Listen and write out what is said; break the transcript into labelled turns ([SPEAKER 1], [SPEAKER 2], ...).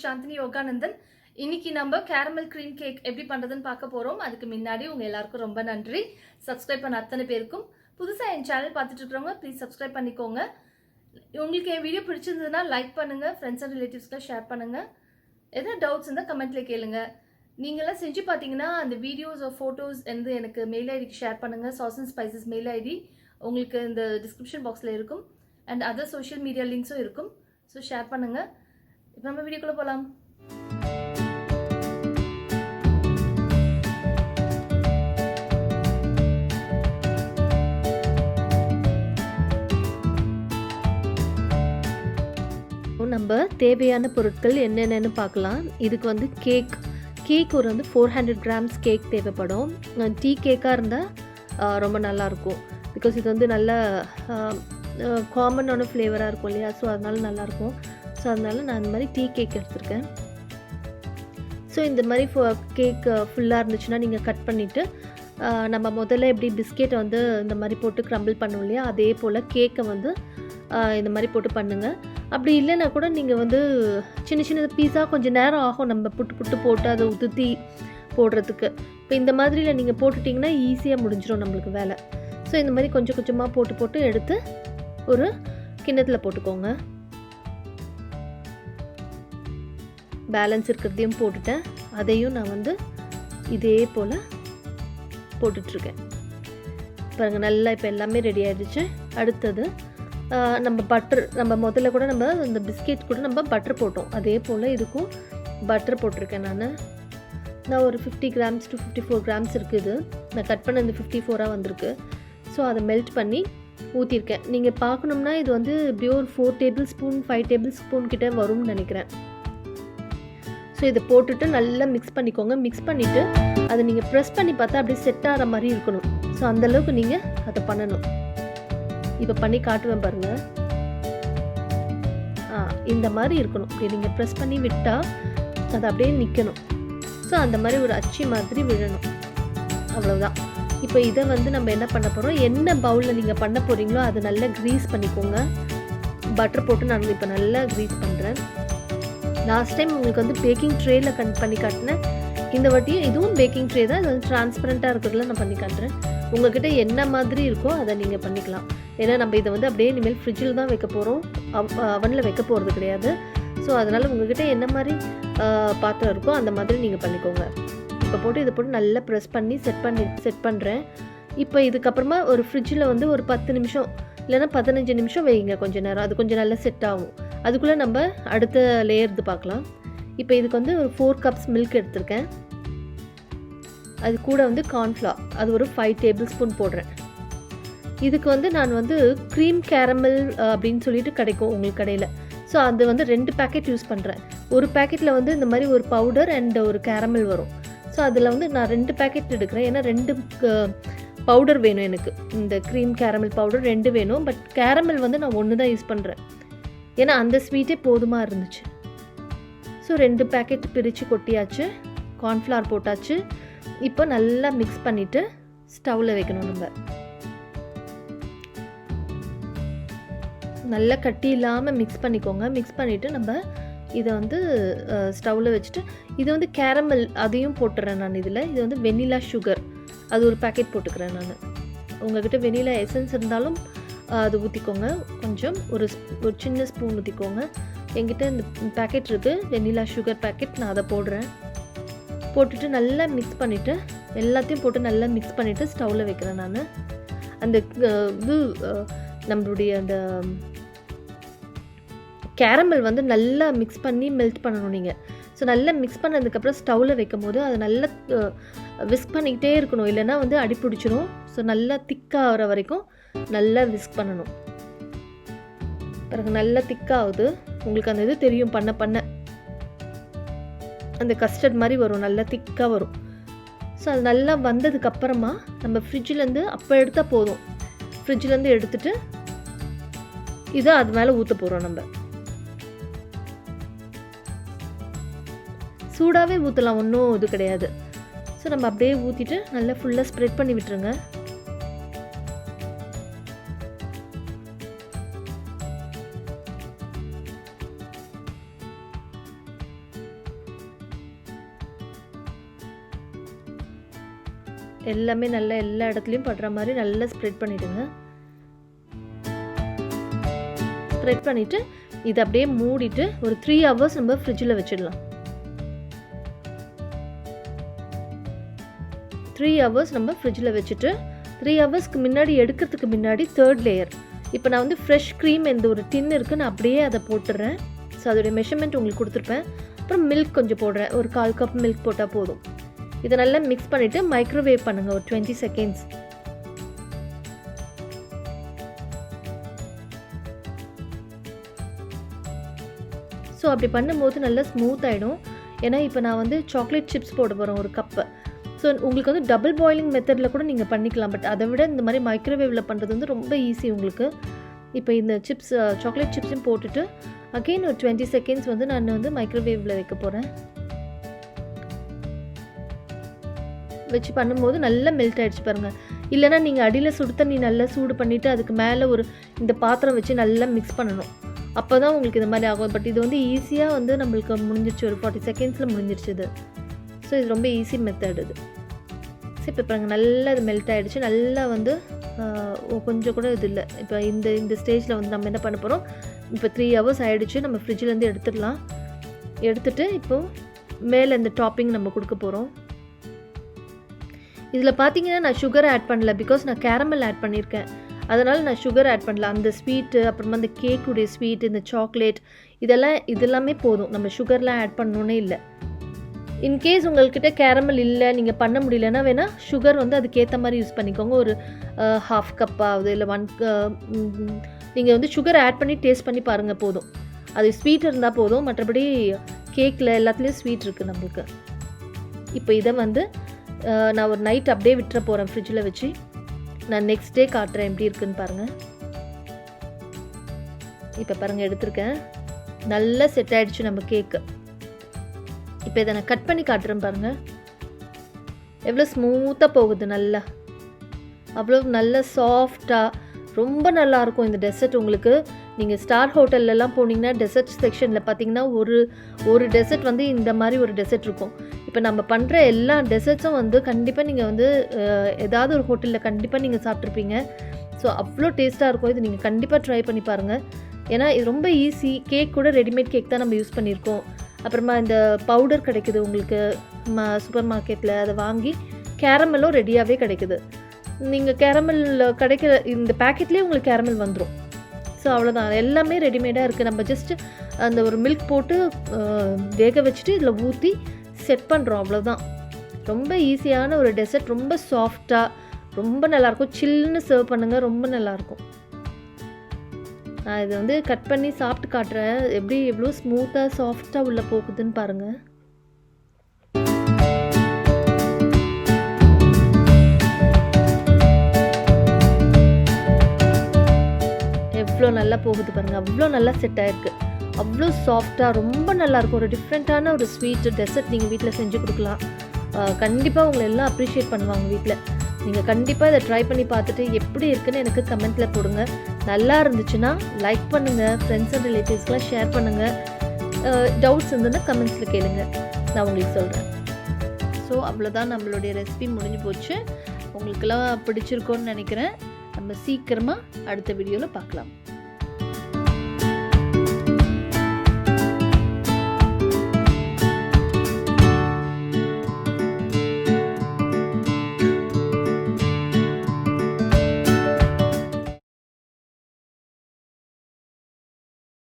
[SPEAKER 1] Shanthini Yoganandhan. இன்னைக்கு நம்ம caramel cream cake எப்படி பண்றதுன்னு பார்க்க போறோம். அதுக்கு முன்னாடி உங்க எல்லாருக்கும் ரொம்ப நன்றி. சப்ஸ்கிரைப் பண்ண அத்தனை பேருக்கும். புதுசா என் சேனல் பார்த்துட்டு இருக்கறவங்க ப்ளீஸ் சப்ஸ்கிரைப் பண்ணிக்கோங்க. உங்களுக்கு இந்த வீடியோ பிடிச்சிருந்ததுனா லைக் பண்ணுங்க, फ्रेंड्स அண்ட் ரிலேட்டிவ்ஸ்க்கு ஷேர் பண்ணுங்க. ஏதாவது டவுட்ஸ் இருந்தா கமெண்ட்ல கேளுங்க. நீங்க எல்லாம் செஞ்சு பாத்தீங்கன்னா அந்த வீடியோஸ் ஆர் போட்டோஸ் வந்து எனக்கு மெயில் ஐடிக்கு ஷேர் பண்ணுங்க. Sauce and spices mail ID உங்களுக்கு இந்த டிஸ்கிரிப்ஷன் பாக்ஸ்ல இருக்கும். அண்ட் அதர் சோஷியல் மீடியா லிங்க்ஸும் இருக்கும். ஸோ ஷேர் பண்ணுங்க. இப்போ நம்ம வீடியோக்குள்ள போலாம். நம்ம தேவையான பொருட்கள் என்னென்னு பார்க்கலாம். இதுக்கு வந்து கேக் ஒரு வந்து 400 கிராம்ஸ் கேக் தேவைப்படும். டீ கேக்காக இருந்தால் ரொம்ப நல்லாயிருக்கும். பிகாஸ் இது வந்து நல்ல காமனான ஃப்ளேவராக இருக்கும் இல்லையா, ஸோ அதனால நல்லாயிருக்கும். ஸோ அதனால நான் இந்த மாதிரி டீ கேக் எடுத்திருக்கேன். ஸோ இந்த மாதிரி கேக் ஃபுல்லாக இருந்துச்சுன்னா நீங்கள் கட் பண்ணிவிட்டு நம்ம முதல்ல எப்படி பிஸ்கெட்டை வந்து இந்த மாதிரி போட்டு க்ரம்பிள் பண்ணுவோம் இல்லையா, அதே போல் கேக்கை வந்து இந்த மாதிரி போட்டு பண்ணுங்கள். அப்படி இல்லைன்னா கூட நீங்கள் வந்து சின்ன சின்ன பீஸாக கொஞ்சம் நேரம் ஆகும் நம்ம புட்டு போட்டு அதை உதுத்தி போடுறதுக்கு. இப்போ இந்த மாதிரியில் நீங்கள் போட்டுட்டிங்கன்னா ஈஸியாக முடிஞ்சிடும் நம்மளுக்கு வேலை. ஸோ இந்த மாதிரி கொஞ்சம் கொஞ்சமாக போட்டு எடுத்து ஒரு கிண்ணத்தில் போட்டுக்கோங்க. பேலன்ஸ் இருக்கிறதையும் போட்டுட்டேன். அதையும் நான் வந்து இதே போல் போட்டுட்ருக்கேன். பாருங்கள், நல்லா இப்போ எல்லாமே ரெடி ஆகிடுச்சு. அடுத்தது நம்ம பட்டர், நம்ம முதல்ல கூட நம்ம இந்த பிஸ்கெட் கூட நம்ம பட்டர் போட்டோம். அதே போல் இதுக்கும் பட்டர் போட்டிருக்கேன். நான் ஒரு 50 கிராம்ஸ் டு 54 கிராம்ஸ் இருக்குது. நான் கட் பண்ண இந்த 54ஆக வந்திருக்கு. ஸோ அதை மெல்ட் பண்ணி ஊற்றிருக்கேன். நீங்கள் பார்க்கணும்னா இது வந்து இப்படியோ ஒரு 4 டேபிள் ஸ்பூன் 5 டேபிள் ஸ்பூன் கிட்டே வரும்னு நினைக்கிறேன். ஸோ இதை போட்டுட்டு நல்லா மிக்ஸ் பண்ணிக்கோங்க. மிக்ஸ் பண்ணிவிட்டு அதை நீங்கள் ப்ரெஸ் பண்ணி பார்த்தா அப்படியே செட் ஆகிற மாதிரி இருக்கணும். ஸோ அந்தளவுக்கு நீங்கள் அதை பண்ணணும். இப்போ பண்ணி காட்டுவேன் பாருங்கள். இந்த மாதிரி இருக்கணும். இப்படி நீங்கள் ப்ரெஸ் பண்ணி விட்டால் அது அப்படியே நிற்கணும். ஸோ அந்த மாதிரி ஒரு அச்சு மாதிரி விழணும். அவ்வளோதான். இப்போ இதை வந்து நம்ம என்ன பண்ண போகிறோம், என்ன பவுலில் நீங்கள் பண்ண போகிறீங்களோ அதை நல்லா க்ரீஸ் பண்ணிக்கோங்க. பட்டர் போட்டு நான் இப்போ நல்லா க்ரீஸ் பண்ணுறேன். லாஸ்ட் டைம் உங்களுக்கு வந்து பேக்கிங் ட்ரேயில் பண்ணி காட்டினேன். இந்த வாட்டியும் இதுவும் பேக்கிங் ட்ரே தான். இது வந்து டிரான்ஸ்பரண்ட்டாக இருக்கிறதுல நான் பண்ணி காட்டுறேன். உங்கள்கிட்ட என்ன மாதிரி இருக்கோ அதை நீங்கள் பண்ணிக்கலாம். ஏன்னா நம்ம இதை வந்து அப்படியே இனிமேல் ஃப்ரிட்ஜில் தான் வைக்க போகிறோம், அவனில் வைக்க போகிறது கிடையாது. ஸோ அதனால் உங்கள்கிட்ட என்ன மாதிரி பாத்திரம் இருக்கோ அந்த மாதிரி நீங்கள் பண்ணிக்கோங்க. இப்போ போட்டு இதை போட்டு நல்லா ப்ரெஸ் பண்ணி செட் பண்ணுறேன். இப்போ இதுக்கப்புறமா ஒரு ஃப்ரிட்ஜில் வந்து ஒரு 10 நிமிஷம் இல்லைன்னா 15 நிமிஷம் வைங்க. கொஞ்சம் நேரம் அது கொஞ்சம் நல்லா செட் ஆகும். அதுக்குள்ளே நம்ம அடுத்த லேயர் இது பார்க்கலாம். இப்போ இதுக்கு வந்து ஒரு 4 கப்ஸ் மில்க் எடுத்திருக்கேன். அது கூட வந்து கார்ன்ஃப்ளவர் அது ஒரு 5 டேபிள் ஸ்பூன் போடுறேன். இதுக்கு வந்து நான் வந்து க்ரீம் கேரமல் அப்படின்னு சொல்லிட்டு கிடைக்கும் உங்களுக்கு கடையில். ஸோ அது வந்து 2 பேக்கெட் யூஸ் பண்ணுறேன். ஒரு பேக்கெட்டில் வந்து இந்த மாதிரி ஒரு பவுடர் அண்ட் ஒரு கேரமல் வரும். ஸோ அதில் வந்து நான் 2 பேக்கெட் எடுக்கிறேன். ஏன்னா 2 பவுடர் வேணும் எனக்கு. இந்த க்ரீம் கேரமல் பவுடர் 2 வேணும். பட் கேரமல் வந்து நான் 1 தான் யூஸ் பண்ணுறேன். ஏன்னா அந்த ஸ்வீட்டே போதுமாக இருந்துச்சு. ஸோ 2 பேக்கெட் பிரித்து கொட்டியாச்சு. கார்ன்ஃப்ளவர் போட்டாச்சு. இப்போ நல்லா மிக்ஸ் பண்ணிவிட்டு ஸ்டவ்வில் வைக்கணும். நம்ம நல்லா கட்டி இல்லாமல் மிக்ஸ் பண்ணிக்கோங்க. மிக்ஸ் பண்ணிவிட்டு நம்ம இதை வந்து ஸ்டவ்வில் வச்சுட்டு இது வந்து கேரமல் அதையும் போட்டுறேன் நான் இதில். இது வந்து வெனிலா சுகர் அது ஒரு பேக்கெட் போட்டுக்கிறேன் நான். உங்கள்கிட்ட வெனிலா எசன்ஸ் இருந்தாலும் அது ஊற்றிக்கோங்க. கொஞ்சம் ஒரு சின்ன ஸ்பூன் ஊற்றிக்கோங்க. என்கிட்ட இந்த பேக்கெட் இருக்குது வெனிலா சுகர் பேக்கெட், நான் அதை போடுறேன். போட்டுட்டு நல்லா மிக்ஸ் பண்ணிவிட்டு எல்லாத்தையும் போட்டு நல்லா மிக்ஸ் பண்ணிவிட்டு ஸ்டவ்வில் வைக்கிறேன் நான். அந்த இது நம்மளுடைய அந்த கேரமல் வந்து நல்லா மிக்ஸ் பண்ணி மெல்ட் பண்ணணும் நீங்கள். ஸோ நல்லா மிக்ஸ் பண்ணதுக்கப்புறம் ஸ்டவ்வில் வைக்கும் போது அதை நல்லா விஸ்க் பண்ணிக்கிட்டே இருக்கணும். இல்லைன்னா வந்து அடி பிடிச்சிரும். ஸோ நல்லா திக்காகிற வரைக்கும் நல்லா விஸ்க் பண்ணணும். பிறகு நல்லா திக்காகுது. உங்களுக்கு அந்த இது தெரியும், பண்ண அந்த கஸ்டர்ட் மாதிரி வரும், நல்லா திக்காக வரும். ஸோ அது நல்லா வந்ததுக்கப்புறமா நம்ம ஃப்ரிட்ஜிலேருந்து அப்போ எடுத்தால் போதும். ஃப்ரிட்ஜிலேருந்து எடுத்துகிட்டு இதை அது மேலே ஊற்ற போகிறோம். நம்ம சூடாகவே ஊற்றலாம், ஒன்றும் இது கிடையாது. ஸோ நம்ம அப்படியே ஊற்றிட்டு நல்லா ஃபுல்லாக ஸ்ப்ரெட் பண்ணி விட்டுருங்க. எல்லாமே நல்லா எல்லா இடத்துலையும் படுற மாதிரி நல்லா ஸ்ப்ரெட் பண்ணிவிடுங்க. ஸ்ப்ரெட் பண்ணிவிட்டு இதை அப்படியே மூடிட்டு ஒரு 3 hours நம்ம ஃப்ரிட்ஜில் வச்சிடலாம். 3 hours நம்ம ஃப்ரிட்ஜில் வச்சுட்டு 3 ஹவர்ஸ்க்கு முன்னாடி எடுக்கிறதுக்கு முன்னாடி 3rd லேயர். இப்போ நான் வந்து ஃப்ரெஷ் க்ரீம் இந்த ஒரு டின் இருக்குது, நான் அப்படியே அதை போட்டுடுறேன். ஸோ அதோடைய மெஷர்மெண்ட் உங்களுக்கு கொடுத்துருப்பேன். அப்புறம் மில்க் கொஞ்சம் போடுறேன், ஒரு 1/4 கப் மில்க் போட்டால் போதும். இதை நல்லா மிக்ஸ் பண்ணிவிட்டு மைக்ரோவேவ் பண்ணுங்கள் ஒரு 20 seconds. ஸோ அப்படி பண்ணும்போது நல்லா ஸ்மூத் ஆகிடும். ஏன்னா இப்போ நான் வந்து சாக்லேட் சிப்ஸ் போட போகிறேன் ஒரு கப்பு. ஸோ உங்களுக்கு வந்து டபுள் பாயிலிங் மெத்தடில் கூட நீங்கள் பண்ணிக்கலாம். பட் அதை விட இந்த மாதிரி மைக்ரோவேவில் பண்ணுறது வந்து ரொம்ப ஈஸி உங்களுக்கு. இப்போ இந்த சிப்ஸ் சாக்லேட் சிப்ஸையும் போட்டுட்டு அகெயின் ஒரு 20 seconds வந்து நான் வந்து மைக்ரோவேவில் வைக்க போகிறேன். வச்சு பண்ணும்போது நல்லா மெல்ட் ஆகிடுச்சு பாருங்கள். இல்லைனா நீங்கள் அடியில் சுடு தண்ணி நல்லா சூடு பண்ணிவிட்டு அதுக்கு மேலே ஒரு இந்த பாத்திரம் வச்சு நல்லா மிக்ஸ் பண்ணணும். அப்போ தான் உங்களுக்கு இந்த மாதிரி ஆகும். பட் இது வந்து ஈஸியாக வந்து நம்மளுக்கு முடிஞ்சிருச்சு, ஒரு 40 secondsல முடிஞ்சிருச்சு இது. ஸோ இது ரொம்ப ஈஸி மெத்தட் இது. ஸோ இப்போ பாருங்கள் நல்லா இது மெல்ட் ஆகிடுச்சு. நல்லா வந்து கொஞ்சம் கூட இது இல்லை. இப்போ இந்த ஸ்டேஜில் வந்து நம்ம என்ன பண்ண போகிறோம், இப்போ 3 hours ஆகிடுச்சு. நம்ம ஃப்ரிட்ஜிலேருந்து எடுத்துடலாம். எடுத்துகிட்டு இப்போது மேலே இந்த டாப்பிங் நம்ம கொடுக்க போகிறோம். இதில் பார்த்தீங்கன்னா நான் சுகர் ஆட் பண்ணல, பிகாஸ் நான் கேரமல் ஆட் பண்ணியிருக்கேன். அதனால் நான் சுகர் ஆட் பண்ணல. அந்த ஸ்வீட்டு, அப்புறமா அந்த கேக்குடைய ஸ்வீட், இந்த சாக்லேட் இதெல்லாமே போதும். நம்ம சுகர்லாம் ஆட் பண்ணணுன்னே இல்லை. இன்கேஸ் உங்கள்கிட்ட கேரமல் இல்லை, நீங்கள் பண்ண முடியலன்னா வேணால் சுகர் வந்து அதுக்கேற்ற மாதிரி யூஸ் பண்ணிக்கோங்க. ஒரு 1/2 கப்பாவது இல்லை 1 நீங்கள் வந்து சுகர் ஆட் பண்ணி டேஸ்ட் பண்ணி பாருங்கள், போதும். அது ஸ்வீட் இருந்தால் போதும். மற்றபடி கேக்கில் எல்லாத்துலேயும் ஸ்வீட் இருக்குது நம்மளுக்கு. இப்போ இதை வந்து நான் ஒரு நைட் அப்படியே விட்டுற போகிறேன் ஃப்ரிட்ஜில் வச்சு. நான் நெக்ஸ்ட் டே காட்டுறேன் எப்படி இருக்குன்னு பாருங்கள். இப்போ பாருங்கள் எடுத்திருக்கேன், நல்லா செட் ஆகிடுச்சு நம்ம கேக்கு. இப்போ இதை நான் கட் பண்ணி காட்டுறேன் பாருங்கள், எவ்வளோ ஸ்மூத்தாக போகுது. நல்லா அவ்வளோ நல்ல சாஃப்டாக ரொம்ப நல்லாயிருக்கும் இந்த டெசர்ட். உங்களுக்கு நீங்கள் ஸ்டார் ஹோட்டல்லலாம் போனீங்கன்னா டெசர்ட் செக்ஷனில் பார்த்தீங்கன்னா ஒரு டெசர்ட் வந்து இந்த மாதிரி ஒரு டெசர்ட் இருக்கும். இப்போ நம்ம பண்ணுற எல்லா டெசர்ட்ஸும் வந்து கண்டிப்பாக நீங்கள் வந்து ஏதாவது ஒரு ஹோட்டலில் கண்டிப்பாக நீங்கள் சாப்பிட்ருப்பீங்க. ஸோ அவ்வளோ டேஸ்ட்டாக இருக்கும். இது நீங்கள் கண்டிப்பாக ட்ரை பண்ணி பாருங்கள். ஏன்னா இது ரொம்ப ஈஸி. கேக் கூட ரெடிமேட் கேக் தான் நம்ம யூஸ் பண்ணியிருக்கோம். அப்புறமா இந்த பவுடர் கிடைக்குது உங்களுக்கு சூப்பர் மார்க்கெட்டில், அதை வாங்கி கேரமலும் ரெடியாகவே கிடைக்குது. நீங்கள் கேரமல் கிடைக்கிற இந்த பேக்கெட்லேயே உங்களுக்கு கேரமல் வந்துடும். ஸோ அவ்வளோதான், எல்லாமே ரெடிமேடாக இருக்குது. நம்ம ஜஸ்ட்டு அந்த ஒரு மில்க் போட்டு வேக வச்சுட்டு இதில் ஊற்றி செட் பண்ணுறோம், அவ்வளோதான். ரொம்ப ஈஸியான ஒரு டெசர்ட், ரொம்ப சாஃப்டாக, ரொம்ப நல்லாயிருக்கும். சில்லுன்னு சர்வ் பண்ணுங்கள், ரொம்ப நல்லாயிருக்கும். நான் இதை வந்து கட் பண்ணி சாப்பிட்டு காட்டுறேன், எப்படி எவ்வளோ ஸ்மூத்தாக சாஃப்டாக உள்ளே போகுதுன்னு பாருங்கள். எவ்வளோ நல்லா போகுது பாருங்கள், அவ்வளோ நல்லா செட் ஆகிருக்கு. அவ்வளோ சாஃப்டாக ரொம்ப நல்லாயிருக்கும். ஒரு டிஃப்ரெண்ட்டான ஒரு ஸ்வீட் டெசர்ட் நீங்கள் வீட்டில் செஞ்சு கொடுக்கலாம். கண்டிப்பாக உங்களை எல்லாம் அப்ரிஷியேட் பண்ணுவாங்க வீட்டில். நீங்கள் கண்டிப்பாக இதை ட்ரை பண்ணி பார்த்துட்டு எப்படி இருக்குன்னு எனக்கு கமெண்ட்டில் போடுங்க. நல்லா இருந்துச்சுன்னா லைக் பண்ணுங்கள், ஃப்ரெண்ட்ஸ் அண்ட் ரிலேட்டிவ்ஸ்க்கெலாம் ஷேர் பண்ணுங்கள். டவுட்ஸ் இருந்ததுன்னா கமெண்ட்ஸில் கேளுங்க, நான் உங்களுக்கு சொல்கிறேன். ஸோ அவ்வளோதான், நம்மளுடைய ரெசிபி முடிஞ்சு போச்சு. உங்களுக்கெல்லாம் பிடிச்சிருக்கோன்னு நினைக்கிறேன். நம்ம சீக்கிரமாக அடுத்த வீடியோவில் பார்க்கலாம்.